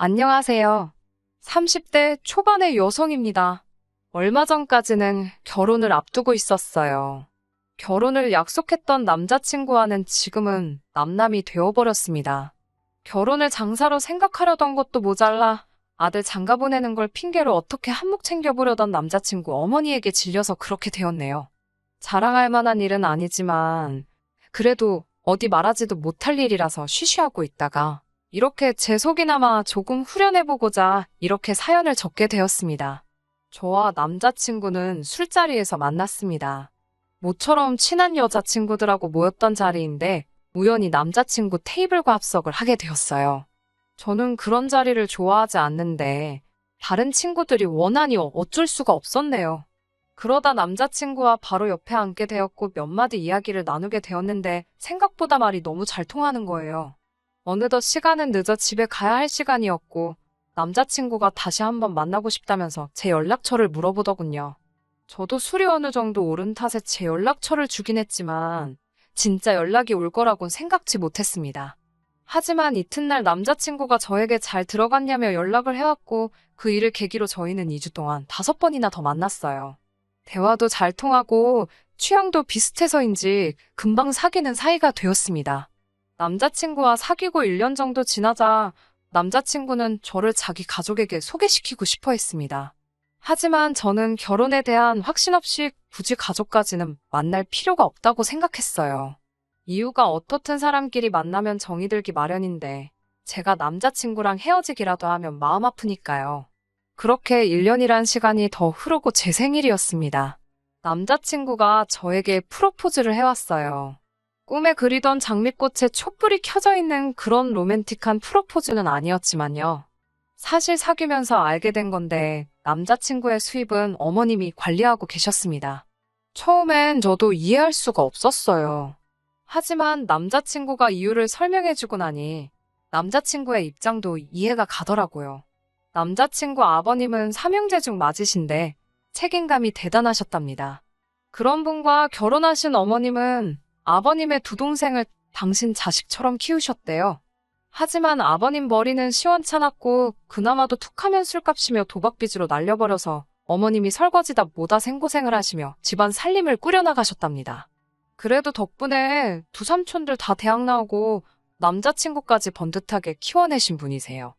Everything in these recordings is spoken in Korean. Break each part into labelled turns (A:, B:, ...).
A: 안녕하세요. 30대 초반의 여성입니다. 얼마 전까지는 결혼을 앞두고 있었어요. 결혼을 약속했던 남자친구와는 지금은 남남이 되어버렸습니다. 결혼을 장사로 생각하려던 것도 모자라 아들 장가 보내는 걸 핑계로 어떻게 한몫 챙겨보려던 남자친구 어머니에게 질려서 그렇게 되었네요. 자랑할 만한 일은 아니지만 그래도 어디 말하지도 못할 일이라서 쉬쉬하고 있다가 이렇게 제 속이나마 조금 후련해보고자 이렇게 사연을 적게 되었습니다. 저와 남자친구는 술자리에서 만났습니다. 모처럼 친한 여자친구들하고 모였던 자리인데 우연히 남자친구 테이블과 합석을 하게 되었어요. 저는 그런 자리를 좋아하지 않는데 다른 친구들이 원하니 어쩔 수가 없었네요. 그러다 남자친구와 바로 옆에 앉게 되었고 몇 마디 이야기를 나누게 되었는데 생각보다 말이 너무 잘 통하는 거예요. 어느덧 시간은 늦어 집에 가야 할 시간이었고 남자친구가 다시 한번 만나고 싶다면서 제 연락처를 물어보더군요. 저도 술이 어느 정도 오른 탓에 제 연락처를 주긴 했지만 진짜 연락이 올 거라곤 생각지 못했습니다. 하지만 이튿날 남자친구가 저에게 잘 들어갔냐며 연락을 해왔고 그 일을 계기로 저희는 2주 동안 5번이나 더 만났어요. 대화도 잘 통하고 취향도 비슷해서인지 금방 사귀는 사이가 되었습니다. 남자친구와 사귀고 1년 정도 지나자 남자친구는 저를 자기 가족에게 소개시키고 싶어 했습니다. 하지만 저는 결혼에 대한 확신 없이 굳이 가족까지는 만날 필요가 없다고 생각했어요. 이유가 어떻든 사람끼리 만나면 정이 들기 마련인데 제가 남자친구랑 헤어지기라도 하면 마음 아프니까요. 그렇게 1년이란 시간이 더 흐르고 제 생일이었습니다. 남자친구가 저에게 프로포즈를 해왔어요. 꿈에 그리던 장미꽃에 촛불이 켜져 있는 그런 로맨틱한 프로포즈는 아니었지만요. 사실 사귀면서 알게 된 건데 남자친구의 수입은 어머님이 관리하고 계셨습니다. 처음엔 저도 이해할 수가 없었어요. 하지만 남자친구가 이유를 설명해주고 나니 남자친구의 입장도 이해가 가더라고요. 남자친구 아버님은 삼형제 중 맞으신데 책임감이 대단하셨답니다. 그런 분과 결혼하신 어머님은 아버님의 두 동생을 당신 자식처럼 키우셨대요. 하지만 아버님 머리는 시원찮았고 그나마도 툭하면 술값이며 도박빚으로 날려버려서 어머님이 설거지다 뭐다 생고생을 하시며 집안 살림을 꾸려나가셨답니다. 그래도 덕분에 두 삼촌들 다 대학 나오고 남자친구까지 번듯하게 키워내신 분이세요.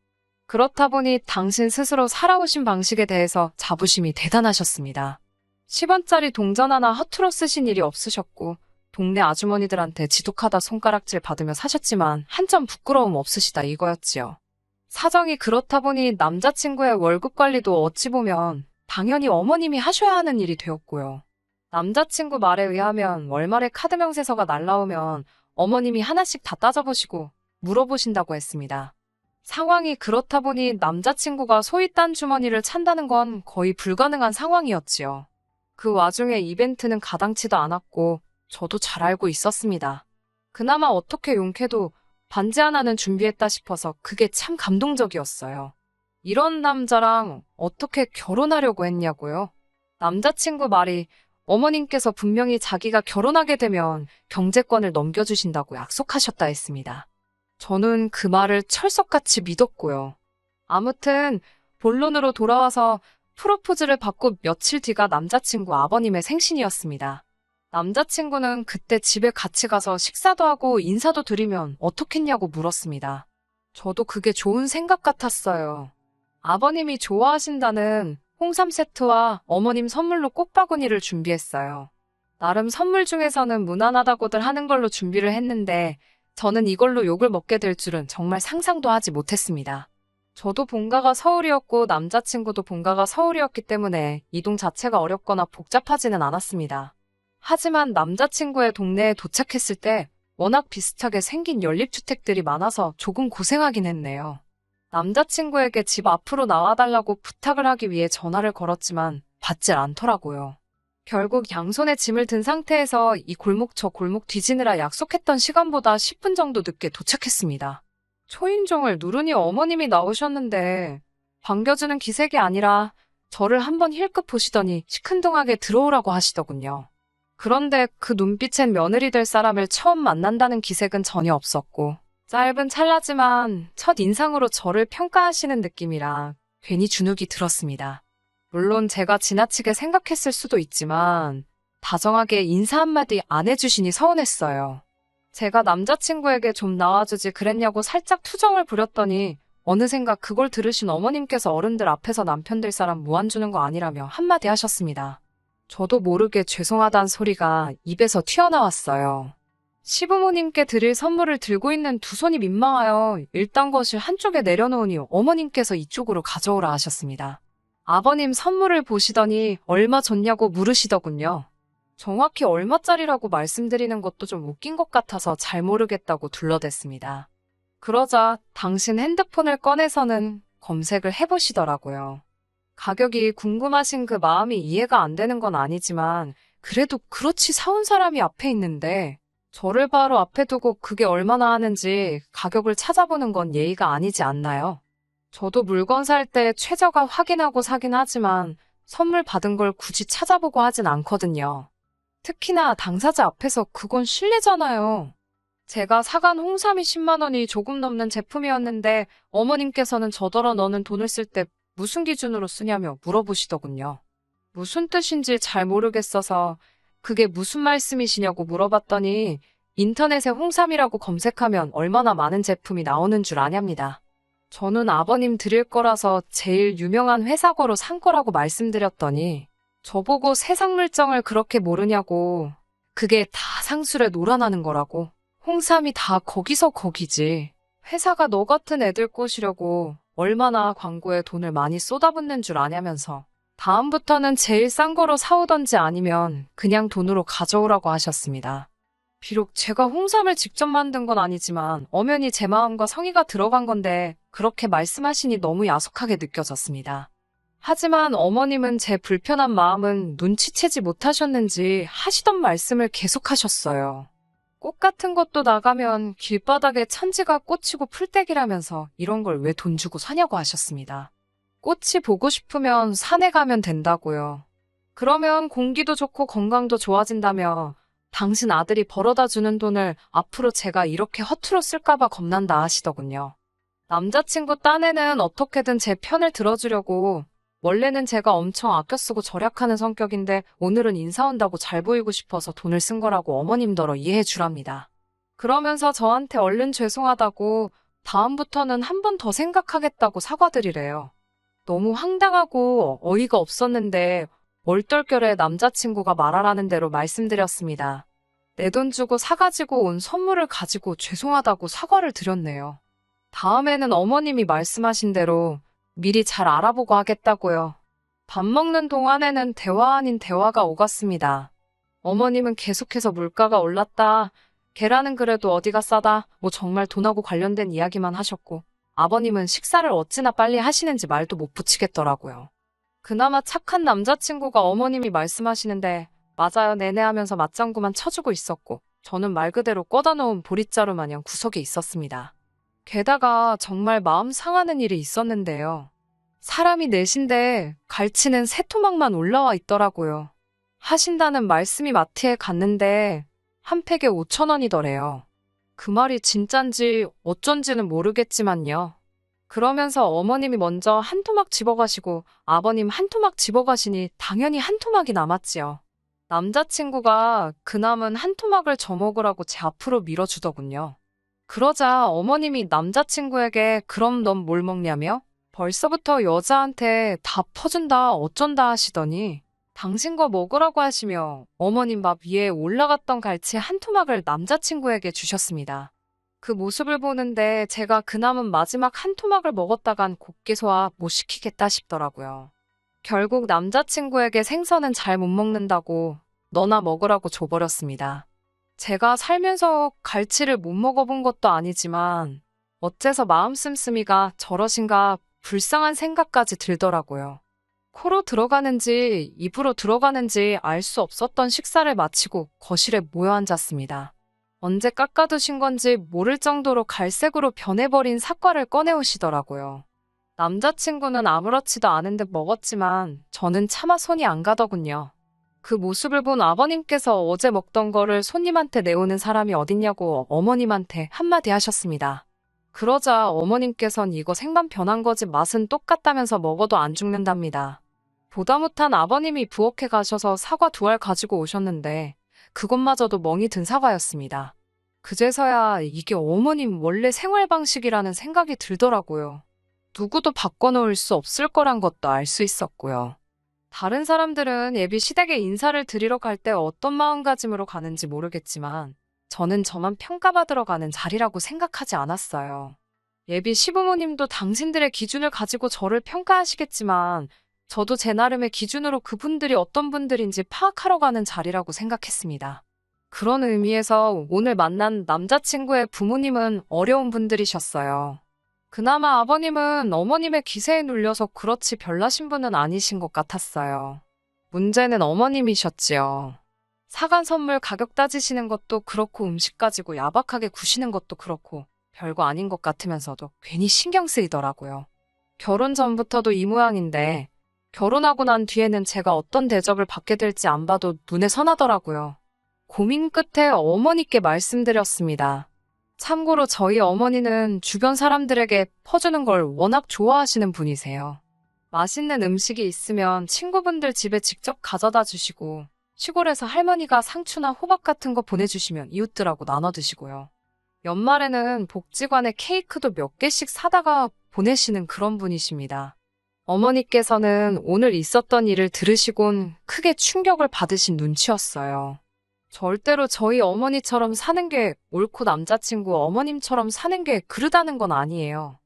A: 그렇다 보니 당신 스스로 살아오신 방식에 대해서 자부심이 대단하셨습니다. 10원짜리 동전 하나 허투루 쓰신 일이 없으셨고 동네 아주머니들한테 지독하다 손가락질 받으며 사셨지만 한 점 부끄러움 없으시다 이거였지요. 사정이 그렇다 보니 남자친구의 월급 관리도 어찌 보면 당연히 어머님이 하셔야 하는 일이 되었고요. 남자친구 말에 의하면 월말에 카드 명세서가 날라오면 어머님이 하나씩 다 따져보시고 물어보신다고 했습니다. 상황이 그렇다 보니 남자친구가 소위 딴 주머니를 찬다는 건 거의 불가능한 상황이었지요. 그 와중에 이벤트는 가당치도 않았고 저도 잘 알고 있었습니다. 그나마 어떻게 용케도 반지 하나는 준비했다 싶어서 그게 참 감동적이었어요. 이런 남자랑 어떻게 결혼하려고 했냐고요? 남자친구 말이 어머님께서 분명히 자기가 결혼하게 되면 경제권을 넘겨주신다고 약속하셨다 했습니다. 저는 그 말을 철석같이 믿었고요. 아무튼 본론으로 돌아와서 프로포즈를 받고 며칠 뒤가 남자친구 아버님의 생신이었습니다. 남자친구는 그때 집에 같이 가서 식사도 하고 인사도 드리면 어떻겠냐고 물었습니다. 저도 그게 좋은 생각 같았어요. 아버님이 좋아하신다는 홍삼 세트와 어머님 선물로 꽃바구니를 준비했어요. 나름 선물 중에서는 무난하다고들 하는 걸로 준비를 했는데 저는 이걸로 욕을 먹게 될 줄은 정말 상상도 하지 못했습니다. 저도 본가가 서울이었고 남자친구도 본가가 서울이었기 때문에 이동 자체가 어렵거나 복잡하지는 않았습니다. 하지만 남자친구의 동네에 도착했을 때 워낙 비슷하게 생긴 연립주택들이 많아서 조금 고생하긴 했네요. 남자친구에게 집 앞으로 나와달라고 부탁을 하기 위해 전화를 걸었지만 받질 않더라고요. 결국 양손에 짐을 든 상태에서 이 골목 저 골목 뒤지느라 약속했던 시간보다 10분 정도 늦게 도착했습니다. 초인종을 누르니 어머님이 나오셨는데 반겨주는 기색이 아니라 저를 한번 힐끗 보시더니 시큰둥하게 들어오라고 하시더군요. 그런데 그 눈빛엔 며느리 될 사람을 처음 만난다는 기색은 전혀 없었고 짧은 찰나지만 첫 인상으로 저를 평가하시는 느낌이라 괜히 주눅이 들었습니다. 물론 제가 지나치게 생각했을 수도 있지만 다정하게 인사 한마디 안 해주시니 서운했어요. 제가 남자친구에게 좀 나와주지 그랬냐고 살짝 투정을 부렸더니 어느샌가 그걸 들으신 어머님께서 어른들 앞에서 남편 될 사람 무안 주는 거 아니라며 한마디 하셨습니다. 저도 모르게 죄송하단 소리가 입에서 튀어나왔어요. 시부모님께 드릴 선물을 들고 있는 두 손이 민망하여 일단 거실 한쪽에 내려놓으니 어머님께서 이쪽으로 가져오라 하셨습니다. 아버님 선물을 보시더니 얼마 줬냐고 물으시더군요. 정확히 얼마짜리라고 말씀드리는 것도 좀 웃긴 것 같아서 잘 모르겠다고 둘러댔습니다. 그러자 당신 핸드폰을 꺼내서는 검색을 해보시더라고요. 가격이 궁금하신 그 마음이 이해가 안 되는 건 아니지만 그래도 그렇지 사온 사람이 앞에 있는데 저를 바로 앞에 두고 그게 얼마나 하는지 가격을 찾아보는 건 예의가 아니지 않나요? 저도 물건 살 때 최저가 확인하고 사긴 하지만 선물 받은 걸 굳이 찾아보고 하진 않거든요. 특히나 당사자 앞에서 그건 실례잖아요. 제가 사간 홍삼이 10만 원이 조금 넘는 제품이었는데 어머님께서는 저더러 너는 돈을 쓸 때 무슨 기준으로 쓰냐며 물어보시더군요. 무슨 뜻인지 잘 모르겠어서 그게 무슨 말씀이시냐고 물어봤더니 인터넷에 홍삼이라고 검색하면 얼마나 많은 제품이 나오는 줄 아냐입니다. 저는 아버님 드릴 거라서 제일 유명한 회사거로 산 거라고 말씀드렸더니 저보고 세상 물정을 그렇게 모르냐고 그게 다 상술에 놀아나는 거라고 홍삼이 다 거기서 거기지 회사가 너 같은 애들 꼬시려고 얼마나 광고에 돈을 많이 쏟아붓는 줄 아냐면서 다음부터는 제일 싼 거로 사오던지 아니면 그냥 돈으로 가져오라고 하셨습니다. 비록 제가 홍삼을 직접 만든 건 아니지만 엄연히 제 마음과 성의가 들어간 건데 그렇게 말씀하시니 너무 야속하게 느껴졌습니다. 하지만 어머님은 제 불편한 마음은 눈치채지 못하셨는지 하시던 말씀을 계속하셨어요. 꽃 같은 것도 나가면 길바닥에 천지가 꽂히고 풀떼기라면서 이런 걸 왜 돈 주고 사냐고 하셨습니다. 꽃이 보고 싶으면 산에 가면 된다고요. 그러면 공기도 좋고 건강도 좋아진다며 당신 아들이 벌어다 주는 돈을 앞으로 제가 이렇게 허투루 쓸까봐 겁난다 하시더군요. 남자친구 딴에는 어떻게든 제 편을 들어주려고 원래는 제가 엄청 아껴 쓰고 절약하는 성격인데 오늘은 인사 온다고 잘 보이고 싶어서 돈을 쓴 거라고 어머님더러 이해해 주랍니다. 그러면서 저한테 얼른 죄송하다고 다음부터는 한 번 더 생각하겠다고 사과드리래요. 너무 황당하고 어이가 없었는데 얼떨결에 남자친구가 말하라는 대로 말씀드렸습니다. 내 돈 주고 사가지고 온 선물을 가지고 죄송하다고 사과를 드렸네요. 다음에는 어머님이 말씀하신 대로 미리 잘 알아보고 하겠다고요. 밥 먹는 동안에는 대화 아닌 대화가 오갔습니다. 어머님은 계속해서 물가가 올랐다. 계란은 그래도 어디가 싸다. 뭐 정말 돈하고 관련된 이야기만 하셨고 아버님은 식사를 어찌나 빨리 하시는지 말도 못 붙이겠더라고요. 그나마 착한 남자친구가 어머님이 말씀하시는데 맞아요 네네 하면서 맞장구만 쳐주고 있었고 저는 말 그대로 꺼다 놓은 보릿자루 마냥 구석에 있었습니다. 게다가 정말 마음 상하는 일이 있었는데요. 사람이 넷인데 갈치는 세 토막만 올라와 있더라고요. 하신다는 말씀이 마트에 갔는데 한 팩에 5,000원이더래요. 그 말이 진짠지 어쩐지는 모르겠지만요. 그러면서 어머님이 먼저 한 토막 집어가시고 아버님 한 토막 집어가시니 당연히 한 토막이 남았지요. 남자친구가 그 남은 한 토막을 저 먹으라고 제 앞으로 밀어주더군요. 그러자 어머님이 남자친구에게 그럼 넌 뭘 먹냐며 벌써부터 여자한테 다 퍼준다 어쩐다 하시더니 당신 거 먹으라고 하시며 어머님 밥 위에 올라갔던 갈치 한 토막을 남자친구에게 주셨습니다. 그 모습을 보는데 제가 그 남은 마지막 한 토막을 먹었다간 곱게 소화 못 시키겠다 싶더라고요. 결국 남자친구에게 생선은 잘 못 먹는다고 너나 먹으라고 줘버렸습니다. 제가 살면서 갈치를 못 먹어본 것도 아니지만 어째서 마음 씀씀이가 저러신가 불쌍한 생각까지 들더라고요. 코로 들어가는지 입으로 들어가는지 알 수 없었던 식사를 마치고 거실에 모여 앉았습니다. 언제 깎아두신 건지 모를 정도로 갈색으로 변해버린 사과를 꺼내오시더라고요. 남자친구는 아무렇지도 않은 듯 먹었지만 저는 차마 손이 안 가더군요. 그 모습을 본 아버님께서 어제 먹던 거를 손님한테 내오는 사람이 어딨냐고 어머님한테 한마디 하셨습니다. 그러자 어머님께선 이거 생반 변한 거지 맛은 똑같다면서 먹어도 안 죽는답니다. 보다 못한 아버님이 부엌에 가셔서 사과 2알 가지고 오셨는데 그것마저도 멍이 든 사과였습니다. 그제서야 이게 어머님 원래 생활 방식이라는 생각이 들더라고요. 누구도 바꿔놓을 수 없을 거란 것도 알 수 있었고요. 다른 사람들은 예비 시댁에 인사를 드리러 갈 때 어떤 마음가짐으로 가는지 모르겠지만 저는 저만 평가받으러 가는 자리라고 생각하지 않았어요. 예비 시부모님도 당신들의 기준을 가지고 저를 평가하시겠지만 저도 제 나름의 기준으로 그분들이 어떤 분들인지 파악하러 가는 자리라고 생각했습니다. 그런 의미에서 오늘 만난 남자친구의 부모님은 어려운 분들이셨어요. 그나마 아버님은 어머님의 기세에 눌려서 그렇지 별나신 분은 아니신 것 같았어요. 문제는 어머님이셨지요. 사간 선물 가격 따지시는 것도 그렇고 음식 가지고 야박하게 구시는 것도 그렇고 별거 아닌 것 같으면서도 괜히 신경 쓰이더라고요. 결혼 전부터도 이 모양인데 결혼하고 난 뒤에는 제가 어떤 대접을 받게 될지 안 봐도 눈에 선하더라고요. 고민 끝에 어머니께 말씀드렸습니다. 참고로 저희 어머니는 주변 사람들에게 퍼주는 걸 워낙 좋아하시는 분이세요. 맛있는 음식이 있으면 친구분들 집에 직접 가져다 주시고 시골에서 할머니가 상추나 호박 같은 거 보내주시면 이웃들하고 나눠 드시고요. 연말에는 복지관에 케이크도 몇 개씩 사다가 보내시는 그런 분이십니다. 어머니께서는 오늘 있었던 일을 들으시곤 크게 충격을 받으신 눈치였어요. 절대로 저희 어머니처럼 사는 게 옳고 남자친구 어머님처럼 사는 게 그르다는 건 아니에요.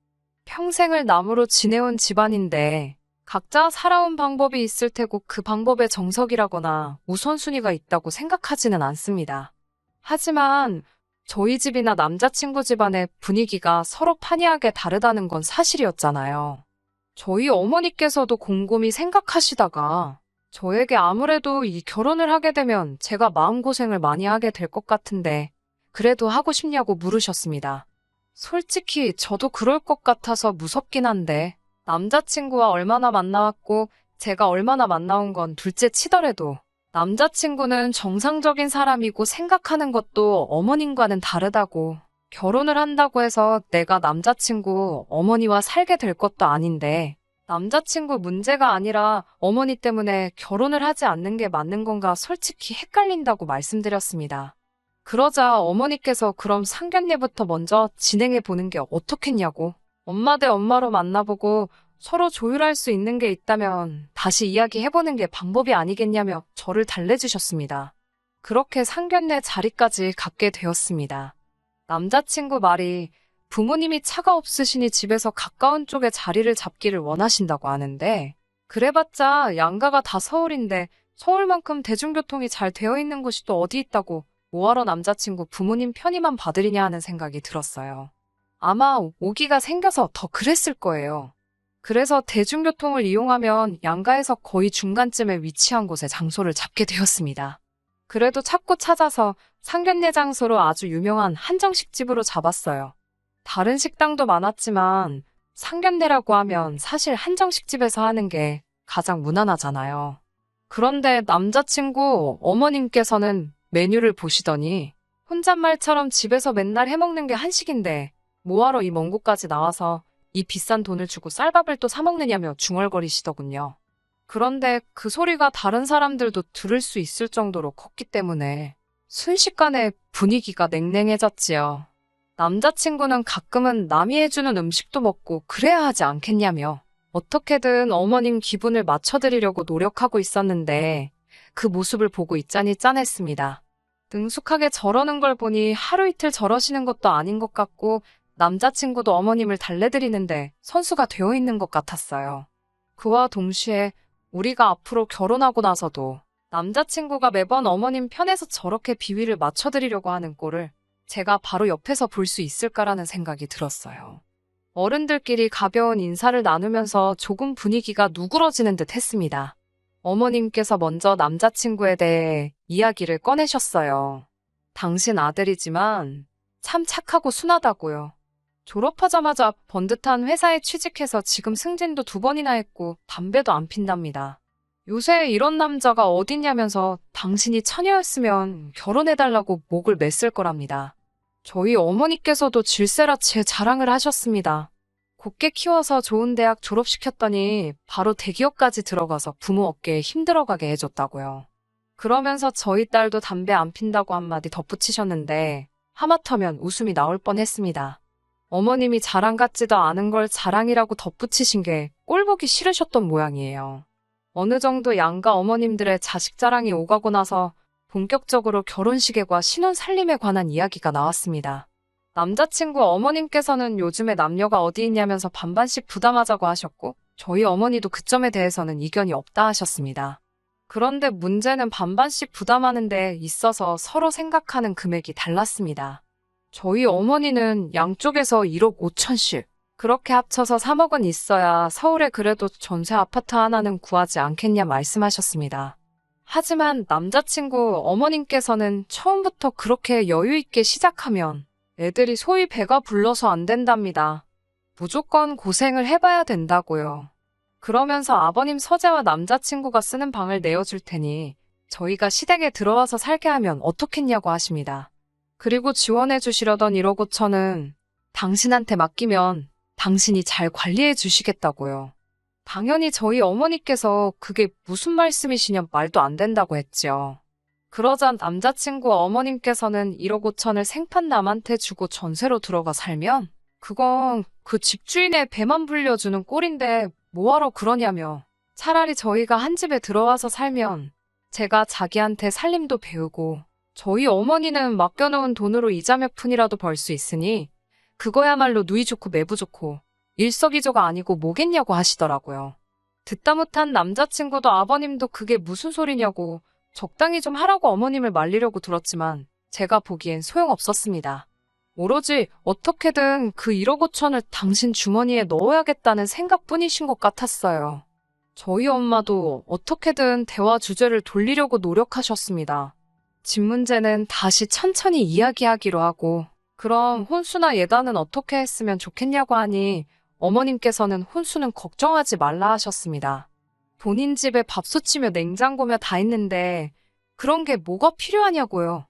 A: 평생을 남으로 지내온 집안인데 각자 살아온 방법이 있을 테고 그 방법에 정석이라거나 우선순위가 있다고 생각하지는 않습니다. 하지만 저희 집이나 남자친구 집안의 분위기가 서로 판이하게 다르다는 건 사실이었잖아요. 저희 어머니께서도 곰곰이 생각하시다가 저에게 아무래도 이 결혼을 하게 되면 제가 마음고생을 많이 하게 될 것 같은데 그래도 하고 싶냐고 물으셨습니다. 솔직히 저도 그럴 것 같아서 무섭긴 한데 남자친구와 얼마나 만나왔고 제가 얼마나 만나온 건 둘째 치더라도 남자친구는 정상적인 사람이고 생각하는 것도 어머님과는 다르다고 결혼을 한다고 해서 내가 남자친구 어머니와 살게 될 것도 아닌데 남자친구 문제가 아니라 어머니 때문에 결혼을 하지 않는 게 맞는 건가 솔직히 헷갈린다고 말씀드렸습니다. 그러자 어머니께서 그럼 상견례부터 먼저 진행해 보는 게 어떻겠냐고 엄마 대 엄마로 만나보고 서로 조율할 수 있는 게 있다면 다시 이야기해보는 게 방법이 아니겠냐며 저를 달래주셨습니다. 그렇게 상견례 자리까지 갖게 되었습니다. 남자친구 말이 부모님이 차가 없으시니 집에서 가까운 쪽에 자리를 잡기를 원하신다고 하는데 그래봤자 양가가 다 서울인데 서울만큼 대중교통이 잘 되어 있는 곳이 또 어디 있다고 뭐하러 남자친구 부모님 편의만 받으리냐 하는 생각이 들었어요. 아마 오기가 생겨서 더 그랬을 거예요. 그래서 대중교통을 이용하면 양가에서 거의 중간쯤에 위치한 곳에 장소를 잡게 되었습니다. 그래도 찾고 찾아서 상견례 장소로 아주 유명한 한정식집으로 잡았어요. 다른 식당도 많았지만 상견례라고 하면 사실 한정식집에서 하는 게 가장 무난하잖아요. 그런데 남자친구 어머님께서는 메뉴를 보시더니 혼잣말처럼 집에서 맨날 해먹는 게 한식인데 뭐하러 이 먼 곳까지 나와서 이 비싼 돈을 주고 쌀밥을 또 사 먹느냐며 중얼거리시더군요. 그런데 그 소리가 다른 사람들도 들을 수 있을 정도로 컸기 때문에 순식간에 분위기가 냉랭해졌지요. 남자친구는 가끔은 남이 해주는 음식도 먹고 그래야 하지 않겠냐며 어떻게든 어머님 기분을 맞춰드리려고 노력하고 있었는데 그 모습을 보고 있자니 짠했습니다. 능숙하게 저러는 걸 보니 하루 이틀 저러시는 것도 아닌 것 같고 남자친구도 어머님을 달래드리는데 선수가 되어 있는 것 같았어요. 그와 동시에 우리가 앞으로 결혼하고 나서도 남자친구가 매번 어머님 편에서 저렇게 비위를 맞춰드리려고 하는 꼴을 제가 바로 옆에서 볼 수 있을까라는 생각이 들었어요. 어른들끼리 가벼운 인사를 나누면서 조금 분위기가 누그러지는 듯 했습니다. 어머님께서 먼저 남자친구에 대해 이야기를 꺼내셨어요. 당신 아들이지만 참 착하고 순하다고요. 졸업하자마자 번듯한 회사에 취직해서 지금 승진도 2번이나 했고 담배도 안 핀답니다. 요새 이런 남자가 어딨냐면서 당신이 처녀였으면 결혼해달라고 목을 맸을 거랍니다. 저희 어머니께서도 질세라 제 자랑을 하셨습니다. 곱게 키워서 좋은 대학 졸업시켰더니 바로 대기업까지 들어가서 부모 어깨에 힘들어가게 해줬다고요. 그러면서 저희 딸도 담배 안 핀다고 한마디 덧붙이셨는데 하마터면 웃음이 나올 뻔했습니다. 어머님이 자랑 같지도 않은 걸 자랑이라고 덧붙이신 게 꼴보기 싫으셨던 모양이에요. 어느 정도 양가 어머님들의 자식 자랑이 오가고 나서 본격적으로 결혼식에과 신혼 살림에 관한 이야기가 나왔습니다. 남자친구 어머님께서는 요즘에 남녀가 어디 있냐면서 반반씩 부담하자고 하셨고 저희 어머니도 그 점에 대해서는 이견이 없다 하셨습니다. 그런데 문제는 반반씩 부담하는 데 있어서 서로 생각하는 금액이 달랐습니다. 저희 어머니는 양쪽에서 1억 5천씩 그렇게 합쳐서 3억은 있어야 서울에 그래도 전세 아파트 하나는 구하지 않겠냐 말씀하셨습니다. 하지만 남자친구 어머님께서는 처음부터 그렇게 여유 있게 시작하면 애들이 소위 배가 불러서 안 된답니다. 무조건 고생을 해봐야 된다고요. 그러면서 아버님 서재와 남자친구가 쓰는 방을 내어줄 테니 저희가 시댁에 들어와서 살게 하면 어떻겠냐고 하십니다. 그리고 지원해 주시려던 1억 5천은 당신한테 맡기면 당신이 잘 관리해 주시겠다고요. 당연히 저희 어머니께서 그게 무슨 말씀이시냐 말도 안 된다고 했지요. 그러자 남자친구 어머님께서는 1억 5천을 생판 남한테 주고 전세로 들어가 살면 그건 그 집주인의 배만 불려주는 꼴인데 뭐하러 그러냐며 차라리 저희가 한 집에 들어와서 살면 제가 자기한테 살림도 배우고 저희 어머니는 맡겨놓은 돈으로 이자 몇 푼이라도 벌 수 있으니 그거야말로 누이 좋고 매부 좋고 일석이조가 아니고 뭐겠냐고 하시더라고요. 듣다 못한 남자친구도 아버님도 그게 무슨 소리냐고 적당히 좀 하라고 어머님을 말리려고 들었지만 제가 보기엔 소용없었습니다. 오로지 어떻게든 그 1억 5천을 당신 주머니에 넣어야겠다는 생각뿐이신 것 같았어요. 저희 엄마도 어떻게든 대화 주제를 돌리려고 노력하셨습니다. 집 문제는 다시 천천히 이야기하기로 하고 그럼 혼수나 예단은 어떻게 했으면 좋겠냐고 하니 어머님께서는 혼수는 걱정하지 말라 하셨습니다. 본인 집에 밥솥이며 냉장고며 다 있는데 그런 게 뭐가 필요하냐고요.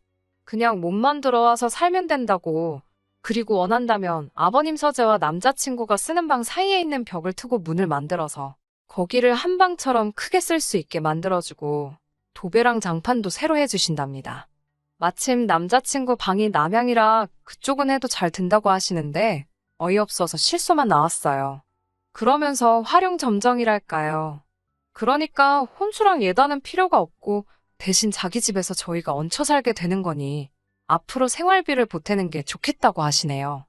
A: 그냥 몸만 들어와서 살면 된다고. 그리고 원한다면 아버님 서재와 남자친구가 쓰는 방 사이에 있는 벽을 트고 문을 만들어서 거기를 한 방처럼 크게 쓸 수 있게 만들어주고 도배랑 장판도 새로 해주신답니다. 마침 남자친구 방이 남향이라 그쪽은 해도 잘 든다고 하시는데 어이없어서 실소만 나왔어요. 그러면서 활용점정이랄까요. 그러니까 혼수랑 예단은 필요가 없고 대신 자기 집에서 저희가 얹혀 살게 되는 거니 앞으로 생활비를 보태는 게 좋겠다고 하시네요.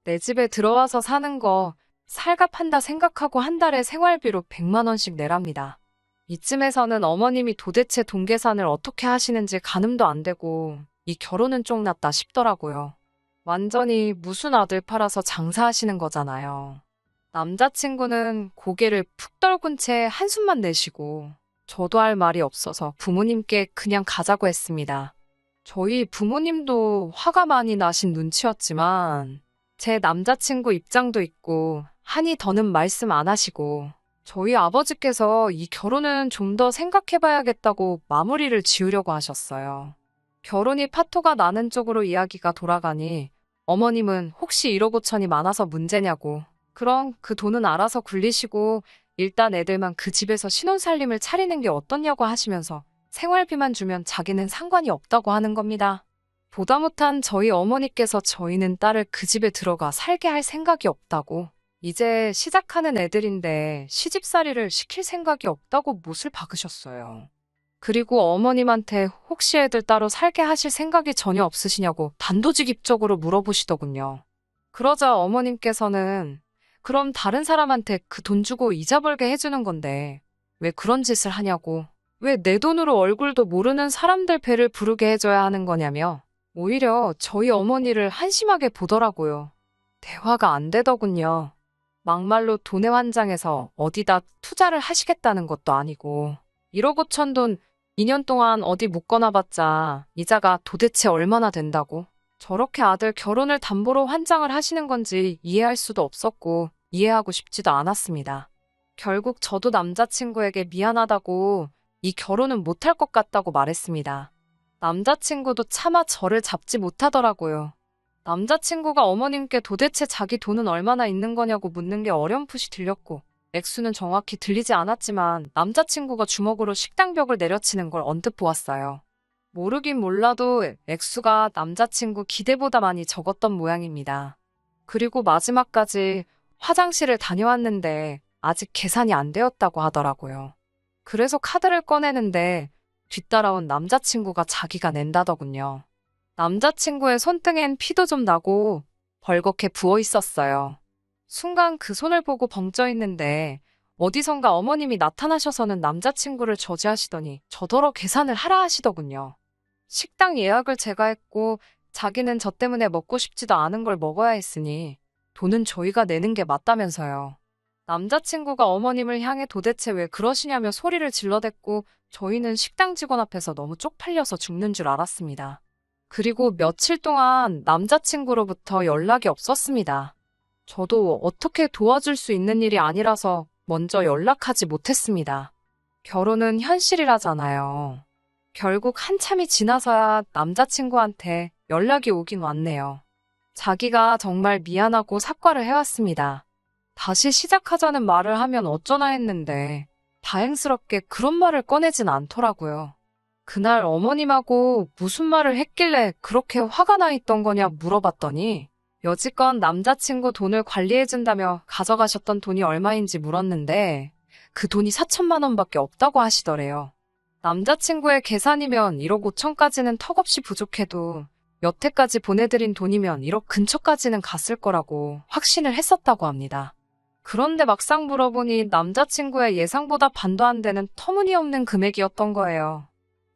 A: 내 집에 들어와서 사는 거 살갑한다 생각하고 한 달에 생활비로 100만 원씩 내랍니다. 이쯤에서는 어머님이 도대체 돈 계산을 어떻게 하시는지 가늠도 안 되고 이 결혼은 쫑났다 싶더라고요. 완전히 무슨 아들 팔아서 장사하시는 거잖아요. 남자친구는 고개를 푹 떨군 채 한숨만 내쉬고 저도 할 말이 없어서 부모님께 그냥 가자고 했습니다. 저희 부모님도 화가 많이 나신 눈치였지만 제 남자친구 입장도 있고 하니 더는 말씀 안 하시고 저희 아버지께서 이 결혼은 좀 더 생각해봐야겠다고 마무리를 지으려고 하셨어요. 결혼이 파토가 나는 쪽으로 이야기가 돌아가니 어머님은 혹시 1억 5천이 많아서 문제냐고 그럼 그 돈은 알아서 굴리시고 일단 애들만 그 집에서 신혼살림을 차리는 게 어떻냐고 하시면서 생활비만 주면 자기는 상관이 없다고 하는 겁니다. 보다 못한 저희 어머니께서 저희는 딸을 그 집에 들어가 살게 할 생각이 없다고 이제 시작하는 애들인데 시집살이를 시킬 생각이 없다고 못을 박으셨어요. 그리고 어머님한테 혹시 애들 따로 살게 하실 생각이 전혀 없으시냐고 단도직입적으로 물어보시더군요. 그러자 어머님께서는 그럼 다른 사람한테 그 돈 주고 이자 벌게 해주는 건데 왜 그런 짓을 하냐고 왜 내 돈으로 얼굴도 모르는 사람들 배를 부르게 해줘야 하는 거냐며 오히려 저희 어머니를 한심하게 보더라고요. 대화가 안 되더군요. 막말로 돈의 환장해서 어디다 투자를 하시겠다는 것도 아니고 1억 5천 돈 2년 동안 어디 묶어놔봤자 이자가 도대체 얼마나 된다고 저렇게 아들 결혼을 담보로 환장을 하시는 건지 이해할 수도 없었고 이해하고 싶지도 않았습니다. 결국 저도 남자친구에게 미안하다고 이 결혼은 못할 것 같다고 말했습니다. 남자친구도 차마 저를 잡지 못하더라고요. 남자친구가 어머님께 도대체 자기 돈은 얼마나 있는 거냐고 묻는 게 어렴풋이 들렸고, 액수는 정확히 들리지 않았지만 남자친구가 주먹으로 식당 벽을 내려치는 걸 언뜻 보았어요. 모르긴 몰라도 액수가 남자친구 기대보다 많이 적었던 모양입니다. 그리고 마지막까지 화장실을 다녀왔는데 아직 계산이 안 되었다고 하더라고요. 그래서 카드를 꺼내는데 뒤따라온 남자친구가 자기가 낸다더군요. 남자친구의 손등엔 피도 좀 나고 벌겋게 부어 있었어요. 순간 그 손을 보고 벙쪄 있는데 어디선가 어머님이 나타나셔서는 남자친구를 저지하시더니 저더러 계산을 하라 하시더군요. 식당 예약을 제가 했고 자기는 저 때문에 먹고 싶지도 않은 걸 먹어야 했으니 돈은 저희가 내는 게 맞다면서요. 남자친구가 어머님을 향해 도대체 왜 그러시냐며 소리를 질러댔고 저희는 식당 직원 앞에서 너무 쪽팔려서 죽는 줄 알았습니다. 그리고 며칠 동안 남자친구로부터 연락이 없었습니다. 저도 어떻게 도와줄 수 있는 일이 아니라서 먼저 연락하지 못했습니다. 결혼은 현실이라잖아요. 결국 한참이 지나서야 남자친구한테 연락이 오긴 왔네요. 자기가 정말 미안하고 사과를 해왔습니다. 다시 시작하자는 말을 하면 어쩌나 했는데 다행스럽게 그런 말을 꺼내진 않더라고요. 그날 어머님하고 무슨 말을 했길래 그렇게 화가 나 있던 거냐 물어봤더니 여지껏 남자친구 돈을 관리해준다며 가져가셨던 돈이 얼마인지 물었는데 그 돈이 4천만 원밖에 없다고 하시더래요. 남자친구의 계산이면 1억 5천까지는 턱없이 부족해도 여태까지 보내드린 돈이면 1억 근처까지는 갔을 거라고 확신을 했었다고 합니다. 그런데 막상 물어보니 남자친구의 예상보다 반도 안 되는 터무니없는 금액이었던 거예요.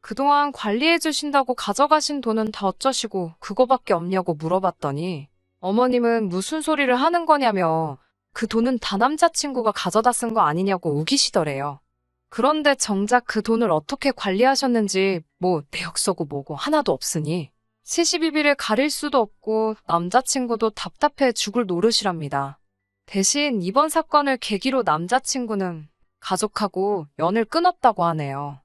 A: 그동안 관리해주신다고 가져가신 돈은 다 어쩌시고 그거밖에 없냐고 물어봤더니 어머님은 무슨 소리를 하는 거냐며 그 돈은 다 남자친구가 가져다 쓴 거 아니냐고 우기시더래요. 그런데 정작 그 돈을 어떻게 관리하셨는지 뭐 내역서고 뭐고 하나도 없으니 시시비비를 가릴 수도 없고 남자친구도 답답해 죽을 노릇이랍니다. 대신 이번 사건을 계기로 남자친구는 가족하고 연을 끊었다고 하네요.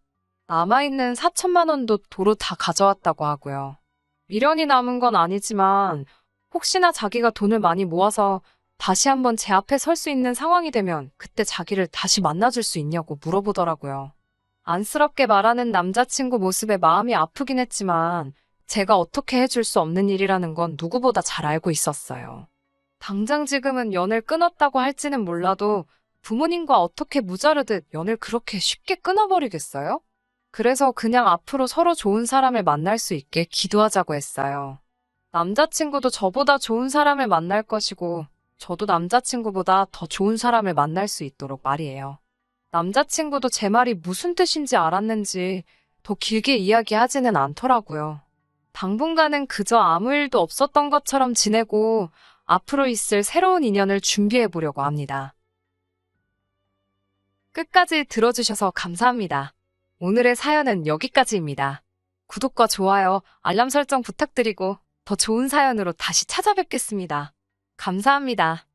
A: 남아있는 4천만 원도 도로 다 가져왔다고 하고요. 미련이 남은 건 아니지만 혹시나 자기가 돈을 많이 모아서 다시 한번 제 앞에 설 수 있는 상황이 되면 그때 자기를 다시 만나줄 수 있냐고 물어보더라고요. 안쓰럽게 말하는 남자친구 모습에 마음이 아프긴 했지만 제가 어떻게 해줄 수 없는 일이라는 건 누구보다 잘 알고 있었어요. 당장 지금은 연을 끊었다고 할지는 몰라도 부모님과 어떻게 무자르듯 연을 그렇게 쉽게 끊어버리겠어요? 그래서 그냥 앞으로 서로 좋은 사람을 만날 수 있게 기도하자고 했어요. 남자친구도 저보다 좋은 사람을 만날 것이고 저도 남자친구보다 더 좋은 사람을 만날 수 있도록 말이에요. 남자친구도 제 말이 무슨 뜻인지 알았는지 더 길게 이야기하지는 않더라고요. 당분간은 그저 아무 일도 없었던 것처럼 지내고 앞으로 있을 새로운 인연을 준비해 보려고 합니다. 끝까지 들어주셔서 감사합니다. 오늘의 사연은 여기까지입니다. 구독과 좋아요, 알람 설정 부탁드리고 더 좋은 사연으로 다시 찾아뵙겠습니다. 감사합니다.